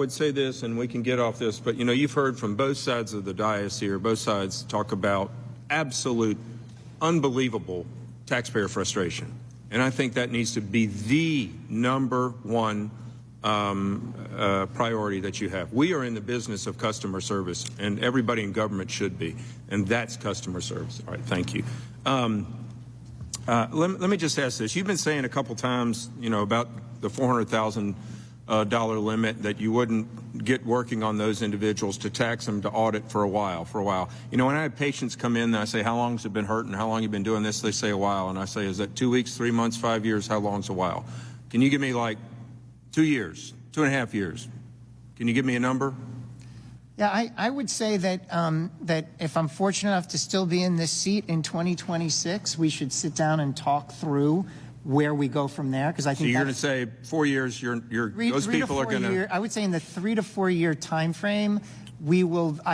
would say this, and we can get off this, but you've heard from both sides of the dais here, both sides talk about absolute, unbelievable taxpayer frustration. And I think that needs to be the number one priority that you have. We are in the business of customer service, and everybody in government should be, and that's customer service. All right, thank you. Let me just ask this. You've been saying a couple times, about the $400,000 limit, that you wouldn't get working on those individuals to tax them to audit for a while. When I have patients come in and I say, how long has it been hurting? How long have you been doing this? They say a while. And I say, is that 2 weeks, 3 months, 5 years? How long's a while? Can you give me like 2 years, 2.5 years? Can you give me a number? Yeah, I would say that that if I'm fortunate enough to still be in this seat in 2026, we should sit down and talk through where we go from there, because I think so you're going to say 4 years. Those people are going to. I would say in the 3 to 4 year time frame, I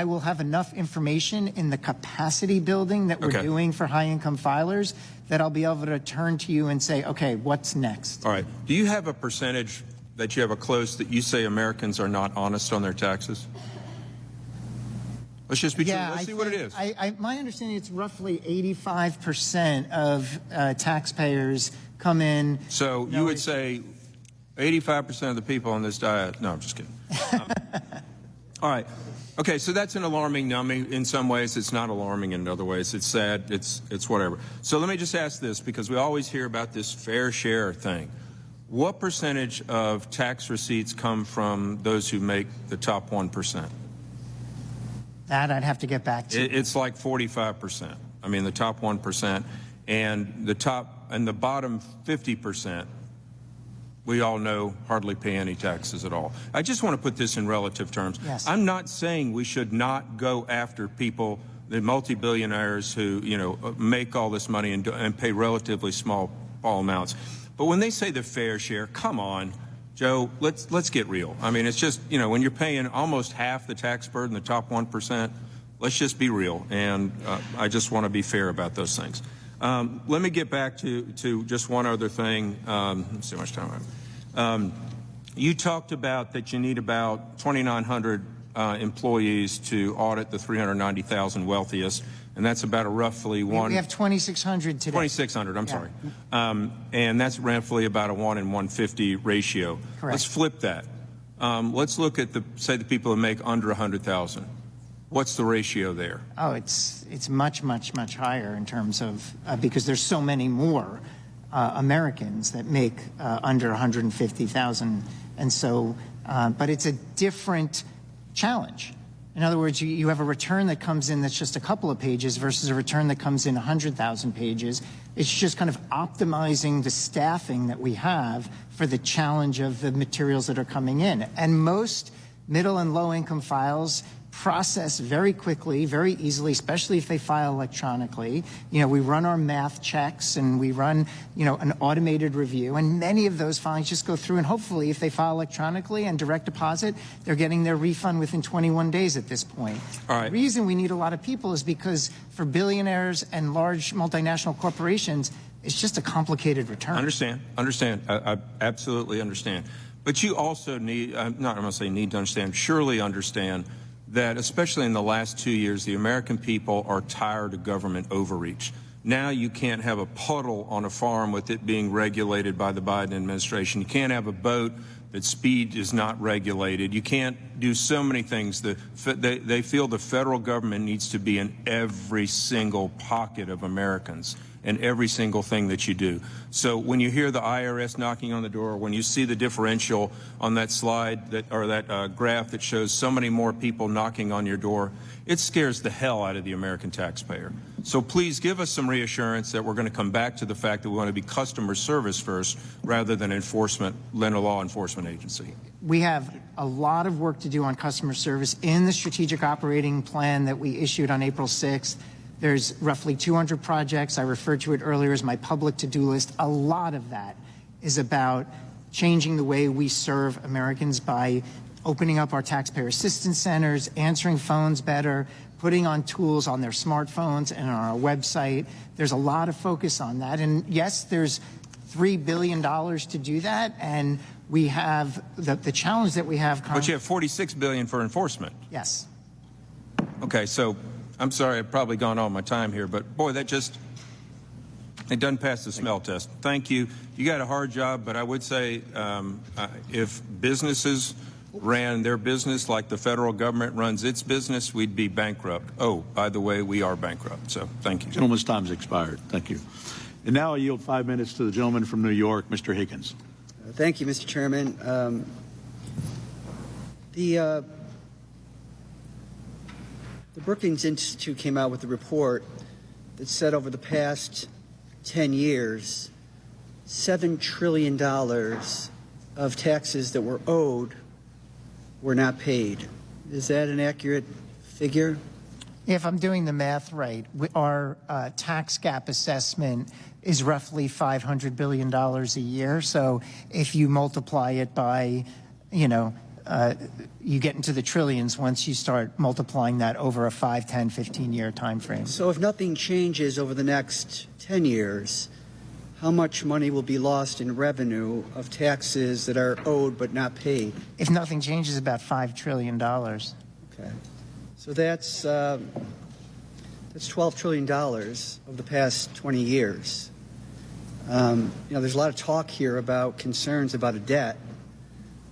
will have enough information in the capacity building that we're doing for high income filers that I'll be able to turn to you and say, okay, what's next? All right. Do you have a percentage that you have a close that you say Americans are not honest on their taxes? Let's just be true. Let's see what it is. My understanding, it's roughly 85% of taxpayers come in. So you would say 85% of the people on this diet. No, I'm just kidding. All right. Okay, so that's an alarming number. In some ways, it's not alarming. In other ways, it's sad. It's whatever. So let me just ask this, because we always hear about this fair share thing. What percentage of tax receipts come from those who make the top 1%? That I'd have to get back to. It's like 45%. I mean, the top 1%, and the bottom 50%, we all know hardly pay any taxes at all. I just want to put this in relative terms. Yes. I'm not saying we should not go after people, the multi-billionaires who, make all this money and pay relatively small amounts. But when they say the fair share, come on, Joe, let's get real. I mean, it's just, when you're paying almost half the tax burden, the top 1%, let's just be real. And I just want to be fair about those things. Let me get back to just one other thing. Let's see how much time I have. You talked about that you need about 2,900 employees to audit the 390,000 wealthiest. And that's about a roughly one. We have 2,600 today. 2,600, I'm sorry. And that's roughly about a 1 in 150 ratio. Correct. Let's flip that. Let's look at the people who make under 100,000. What's the ratio there? Oh, it's much, much, much higher in terms of, because there's so many more Americans that make under 150,000. And so, but it's a different challenge. In other words, you have a return that comes in that's just a couple of pages versus a return that comes in 100,000 pages. It's just kind of optimizing the staffing that we have for the challenge of the materials that are coming in. And most middle and low income files process very quickly, very easily, especially if they file electronically. We run our math checks and we run, an automated review, and many of those filings just go through, and hopefully if they file electronically and direct deposit, they're getting their refund within 21 days at this point. All right. The reason we need a lot of people is because for billionaires and large multinational corporations, it's just a complicated return. Understand. I absolutely understand. But you also need, I'm not going to say need to understand, surely understand that especially in the last 2 years, the American people are tired of government overreach. Now you can't have a puddle on a farm with it being regulated by the Biden administration. You can't have a boat that speed is not regulated. You can't do so many things. They feel the federal government needs to be in every single pocket of Americans and every single thing that you do. So when you hear the IRS knocking on the door, when you see the differential on that slide that graph that shows so many more people knocking on your door, it scares the hell out of the American taxpayer. So please give us some reassurance that we're going to come back to the fact that we want to be customer service first rather than law enforcement agency. We have a lot of work to do on customer service in the strategic operating plan that we issued on April 6th. There's roughly 200 projects. I referred to it earlier as my public to-do list. A lot of that is about changing the way we serve Americans by opening up our taxpayer assistance centers, answering phones better, putting on tools on their smartphones and on our website. There's a lot of focus on that. And yes, there's $3 billion to do that. And We have the challenge that we have. But you have $46 billion for enforcement. Yes. Okay, so I'm sorry I've probably gone all my time here, but boy, it doesn't pass the smell test. Thank you. You got a hard job, but I would say if businesses ran their business like the federal government runs its business, we'd be bankrupt. Oh, by the way, we are bankrupt. So thank you. Gentleman's time's expired. Thank you. And now I yield 5 minutes to the gentleman from New York, Mr. Higgins. Thank you, Mr. Chairman. The Brookings Institute came out with a report that said over the past 10 years, $7 trillion of taxes that were owed were not paid. Is that an accurate figure? If I'm doing the math right, our tax gap assessment is roughly $500 billion a year. So if you multiply it by, you get into the trillions once you start multiplying that over a 5, 10, 15-year time frame. So if nothing changes over the next 10 years, how much money will be lost in revenue of taxes that are owed but not paid? If nothing changes, about $5 trillion. Okay. So that's $12 trillion over the past 20 years. There's a lot of talk here about concerns about a debt,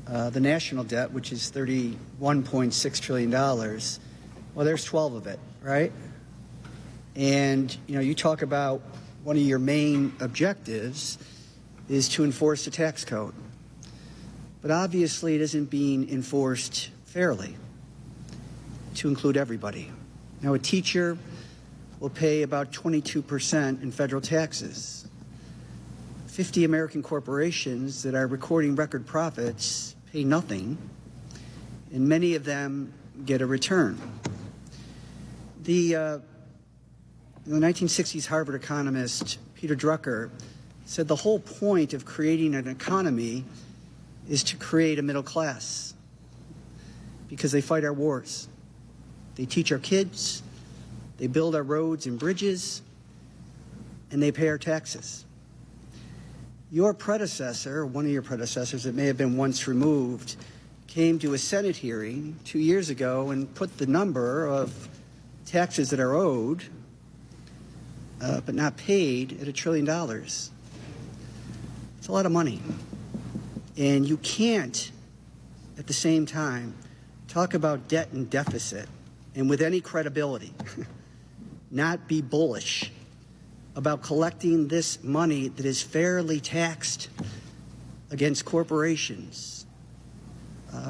the national debt, which is $31.6 trillion. Well, there's 12 of it, right? And, you talk about one of your main objectives is to enforce the tax code. But obviously it isn't being enforced fairly to include everybody. Now, a teacher will pay about 22% in federal taxes. 50 American corporations that are recording record profits pay nothing, and many of them get a return. The 1960s Harvard economist Peter Drucker said the whole point of creating an economy is to create a middle class because they fight our wars. They teach our kids, they build our roads and bridges, and they pay our taxes. Your predecessor, one of your predecessors that may have been once removed, came to a Senate hearing 2 years ago and put the number of taxes that are owed but not paid at $1 trillion. It's a lot of money. And you can't, at the same time, talk about debt and deficit and with any credibility not be bullish about collecting this money that is fairly taxed against corporations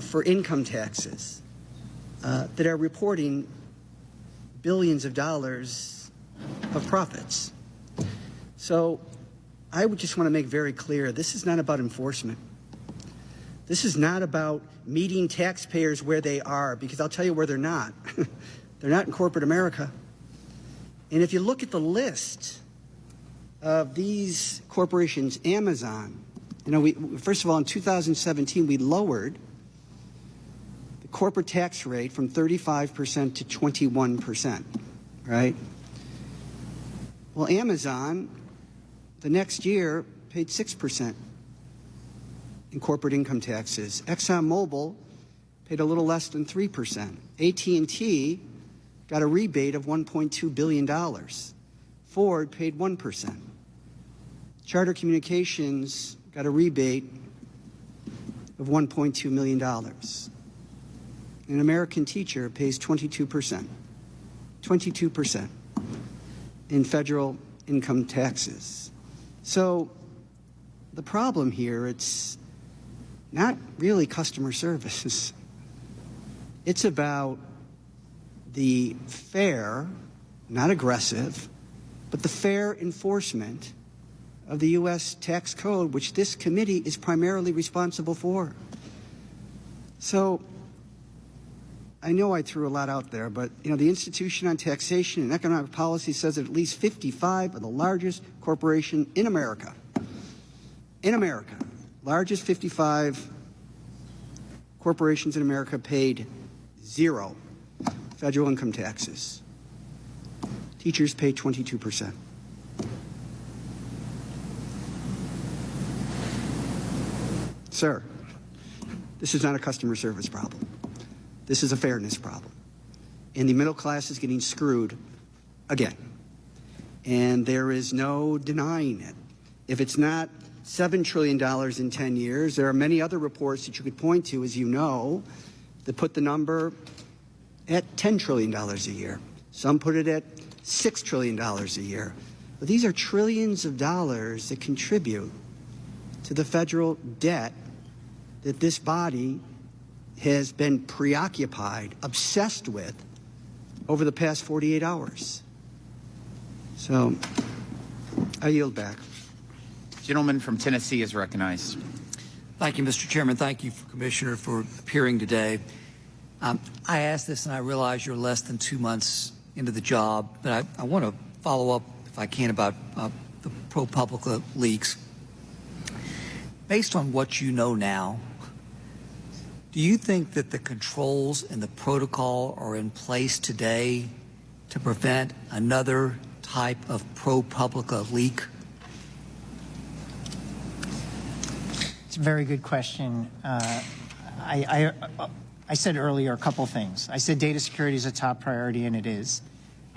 for income taxes that are reporting billions of dollars of profits. So I would just want to make very clear, this is not about enforcement. This is not about meeting taxpayers where they are, because I'll tell you where they're not. They're not in corporate America. And if you look at the list of these corporations, Amazon, first of all, in 2017, we lowered the corporate tax rate from 35% to 21%, right? Well, Amazon, the next year, paid 6% in corporate income taxes. ExxonMobil paid a little less than 3%. AT&T got a rebate of $1.2 billion. Ford paid 1%. Charter Communications got a rebate of $1.2 million. An American teacher pays 22%. 22% in federal income taxes. So the problem here, it's not really customer service. It's about the fair, not aggressive, but the fair enforcement of the U.S. tax code, which this committee is primarily responsible for. So I know I threw a lot out there, but the Institution on Taxation and Economic Policy says that at least 55 of the largest corporations in America, largest 55 corporations in America paid 0 federal income taxes. Teachers pay 22%. Sir. This is not a customer service problem. This is a fairness problem. And the middle class is getting screwed again. And there is no denying it. If it's not $7 trillion in 10 years, there are many other reports that you could point to, as you know, that put the number at $10 trillion a year. Some put it at $6 trillion a year. But these are trillions of dollars that contribute to the federal debt that this body has been preoccupied, obsessed with over the past 48 hours. So I yield back. Gentleman from Tennessee is recognized. Thank you, Mr. Chairman. Thank you, Commissioner, for appearing today. I asked this, and I realize you're less than 2 months into the job, but I want to follow up, if I can, about the ProPublica leaks. Based on what you know now, do you think that the controls and the protocol are in place today to prevent another type of ProPublica leak? It's a very good question. I said earlier a couple things. I said data security is a top priority, and it is.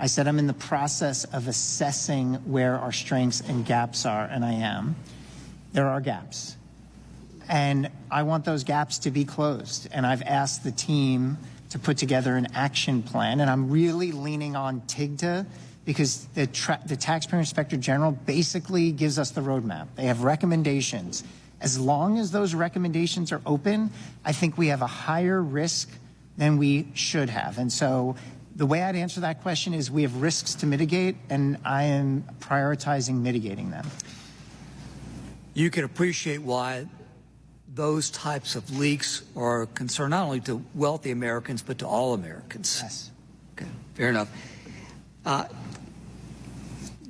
I said I'm in the process of assessing where our strengths and gaps are, and I am. There are gaps. And I want those gaps to be closed. And I've asked the team to put together an action plan, and I'm really leaning on TIGTA because the Taxpayer Inspector General basically gives us the roadmap. They have recommendations. As long as those recommendations are open, I think we have a higher risk than we should have. And so the way I'd answer that question is we have risks to mitigate, and I am prioritizing mitigating them. You can appreciate why those types of leaks are a concern not only to wealthy Americans, but to all Americans. Yes. Okay, fair enough.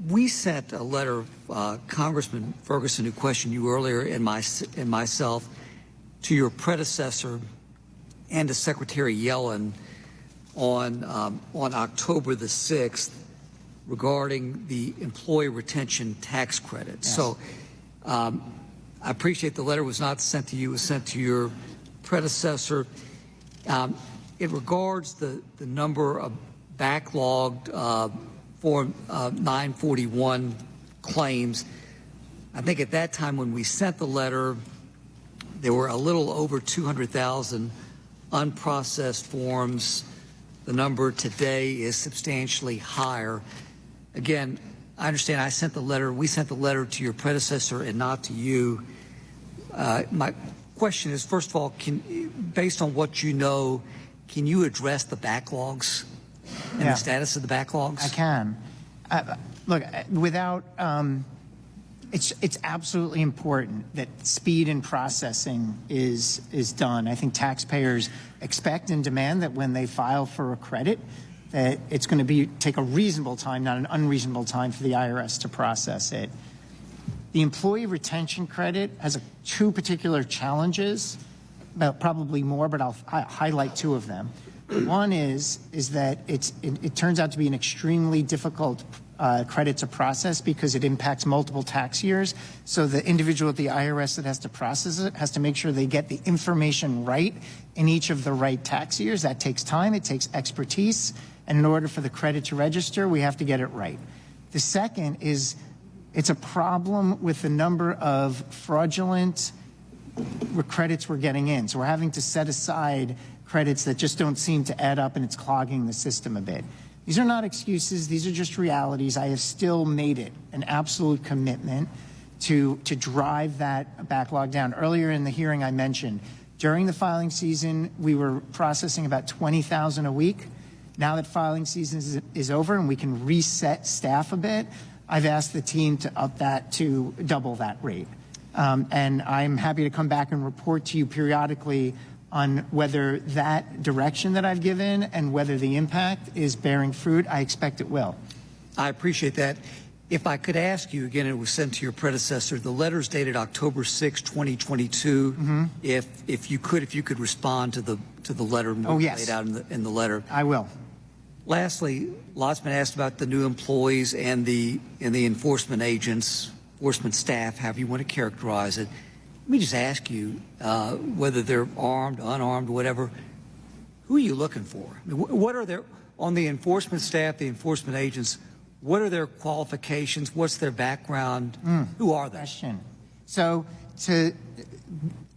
We sent a letter, Congressman Ferguson, who questioned you earlier, and myself, to your predecessor and to Secretary Yellen on October the 6th regarding the employee retention tax credit. Yes. So I appreciate the letter was not sent to you, it was sent to your predecessor. It regards the number of backlogged Form 941 claims. I think at that time when we sent the letter, there were a little over 200,000 unprocessed forms. The number today is substantially higher. Again, I understand we sent the letter to your predecessor and not to you. My question is, first of all, based on what you know, can you address the backlogs and the status of the backlogs? I can. Look, without, it's absolutely important that speed in processing is done. I think taxpayers expect and demand that when they file for a credit, that it's going to take a reasonable time, not an unreasonable time for the IRS to process it. The employee retention credit has two particular challenges, probably more, but I'll highlight two of them. One is that it turns out to be an extremely difficult credit to process because it impacts multiple tax years. So the individual at the IRS that has to process it has to make sure they get the information right in each of the right tax years. That takes time, it takes expertise, and in order for the credit to register, we have to get it right. The second is it's a problem with the number of fraudulent credits we're getting in. So we're having to set aside credits that just don't seem to add up, and it's clogging the system a bit. These are not excuses. These are just realities. I have still made it an absolute commitment to drive that backlog down. Earlier in the hearing, I mentioned during the filing season, we were processing about 20,000 a week. Now that filing season is over and we can reset staff a bit, I've asked the team to up that to double that rate. And I'm happy to come back and report to you periodically on whether that direction that I've given and whether the impact is bearing fruit. I expect it will. I appreciate that. If I could ask you, again, it was sent to your predecessor. The letter's dated October 6, 2022. Mm-hmm. If you could respond to the letter laid out in the letter. I will. Lastly, lots been asked about the new employees and the enforcement agents, enforcement staff, however you want to characterize it. Let me just ask you, whether they're armed, unarmed, whatever, who are you looking for? I mean, what are their, on the enforcement staff, the enforcement agents, what are their qualifications? What's their background? Who are they? Question. So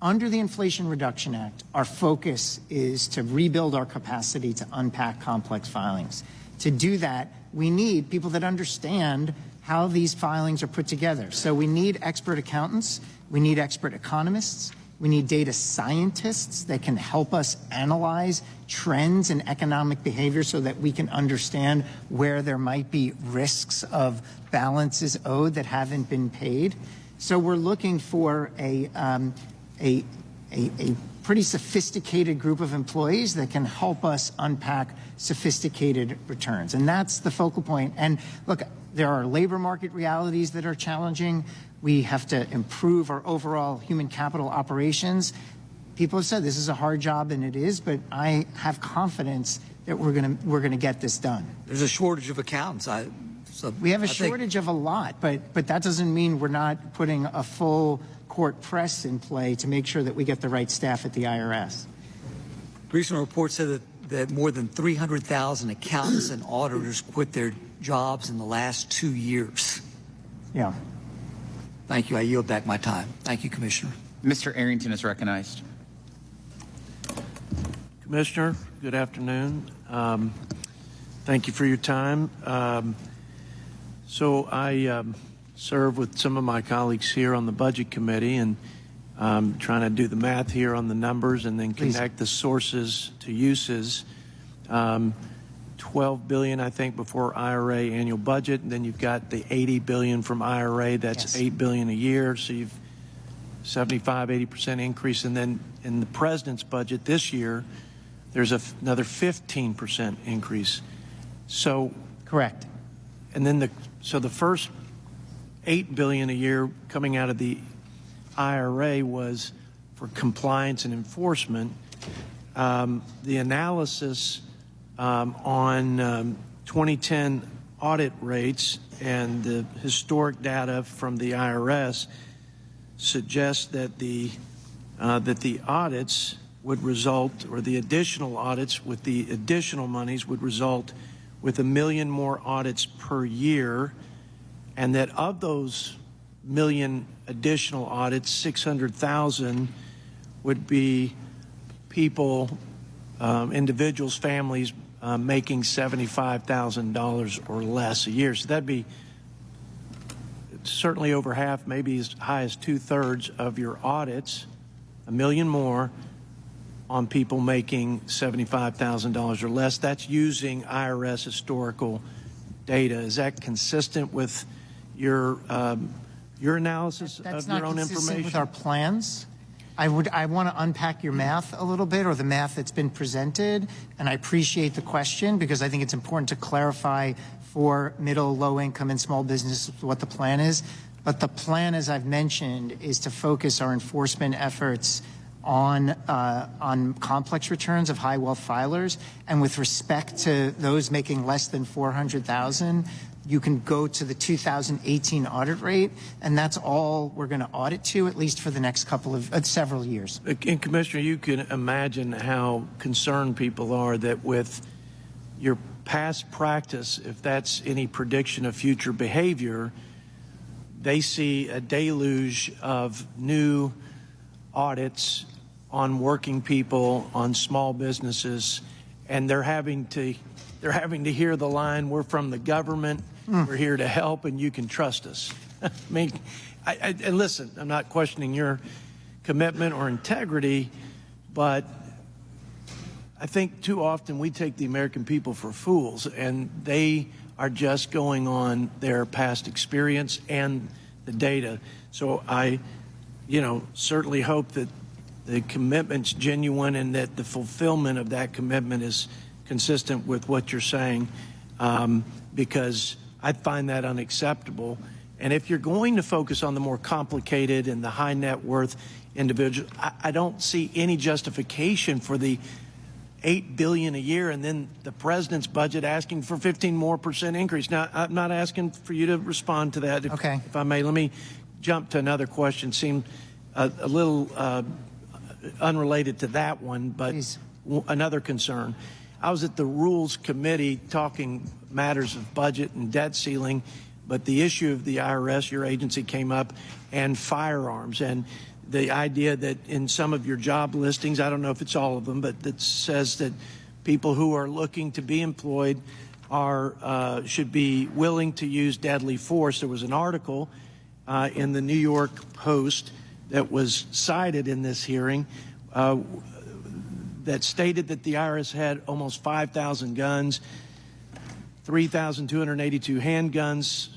under the Inflation Reduction Act, our focus is to rebuild our capacity to unpack complex filings. To do that, we need people that understand how these filings are put together. So we need expert accountants, we need expert economists, we need data scientists that can help us analyze trends in economic behavior so that we can understand where there might be risks of balances owed that haven't been paid. So we're looking for a pretty sophisticated group of employees that can help us unpack sophisticated returns. And that's the focal point. And look, there are labor market realities that are challenging. We have to improve our overall human capital operations. People have said this is a hard job, and it is, but I have confidence that we're gonna get this done. There's a shortage of accountants. We have a shortage of a lot, but that doesn't mean we're not putting a full court press in play to make sure that we get the right staff at the IRS. Recent report said that more than 300,000 accountants and auditors quit their jobs in the last 2 years. Yeah. Thank you. I yield back my time. Thank you, Commissioner. Mr. Arrington is recognized. Commissioner, good afternoon. Thank you for your time. So I serve with some of my colleagues here on the Budget Committee, and trying to do the math here on the numbers and then connect the sources to uses. $12 billion, I think, before IRA annual budget, and then you've got the $80 billion from IRA. That's Yes. $8 billion a year, so you've 75-80% increase, and then in the president's budget this year, there's another 15% increase. So Correct. and then the first $8 billion a year coming out of the IRA was for compliance and enforcement. The analysis on 2010 audit rates and the historic data from the IRS suggests that the audits would result, or the additional audits with the additional monies would result with 1 million more audits per year, and that of those 1 million additional audits, 600,000 would be people, individuals, families making $75,000 or less a year. So that'd be certainly over half, maybe as high as 2/3 of your audits, 1 million more on people making $75,000 or less. That's using IRS historical data. Is that consistent with your analysis That's of not your own consistent information? with our plans. I want to unpack your math a little bit, or the math that's been presented, and I appreciate the question because I think it's important to clarify for middle, low income, and small business what the plan is. But the plan, as I've mentioned, is to focus our enforcement efforts on complex returns of high wealth filers, and with respect to those making less than $400,000, you can go to the 2018 audit rate, and that's all we're going to audit to, at least for the next several years. And Commissioner, you can imagine how concerned people are that with your past practice, if that's any prediction of future behavior, they see a deluge of new audits on working people, on small businesses, and they're having to hear the line, "We're from the government, we're here to help, and you can trust us." I mean, and listen, I'm not questioning your commitment or integrity, but I think too often we take the American people for fools, and they are just going on their past experience and the data. So I, certainly hope that the commitment's genuine and that the fulfillment of that commitment is consistent with what you're saying, because I find that unacceptable. And if you're going to focus on the more complicated and the high net worth individual, I don't see any justification for the $8 billion a year and then the president's budget asking for 15% more increase. Now, I'm not asking for you to respond to that. Okay. If I may, let me jump to another question. a little unrelated to that one, but Please. another concern. I was at the Rules Committee talking matters of budget and debt ceiling, but the issue of the IRS, your agency, came up, and firearms, and the idea that in some of your job listings, I don't know if it's all of them, but that says that people who are looking to be employed should be willing to use deadly force. There was an article in the New York Post that was cited in this hearing that stated that the IRS had almost 5,000 guns, 3,282 handguns,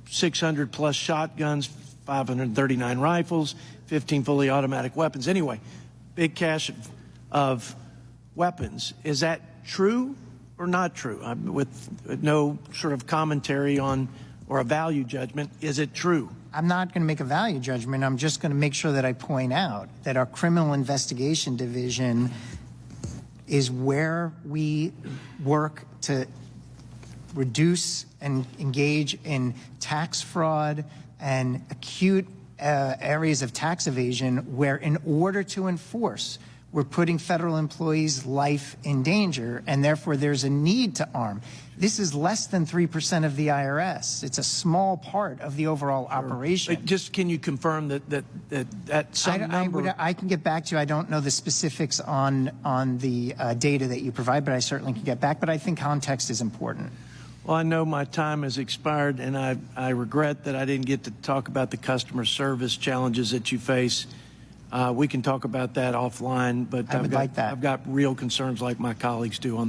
600 plus shotguns, 539 rifles, 15 fully automatic weapons. Anyway, big cache of weapons. Is that true or not true? With no sort of commentary on or a value judgment, is it true? I'm not going to make a value judgment. I'm just going to make sure that I point out that our criminal investigation division is where we work to reduce and engage in tax fraud and acute areas of tax evasion, where in order to enforce, we're putting federal employees' life in danger, and therefore there's a need to arm. This is less than 3% of the IRS. It's a small part of the overall operation. But just can you confirm that some number? I can get back to you. I don't know the specifics on the data that you provide, but I certainly can get back. But I think context is important. Well, I know my time has expired, and I regret that I didn't get to talk about the customer service challenges that you face. We can talk about that offline, but I would like that. I've got real concerns like my colleagues do on that.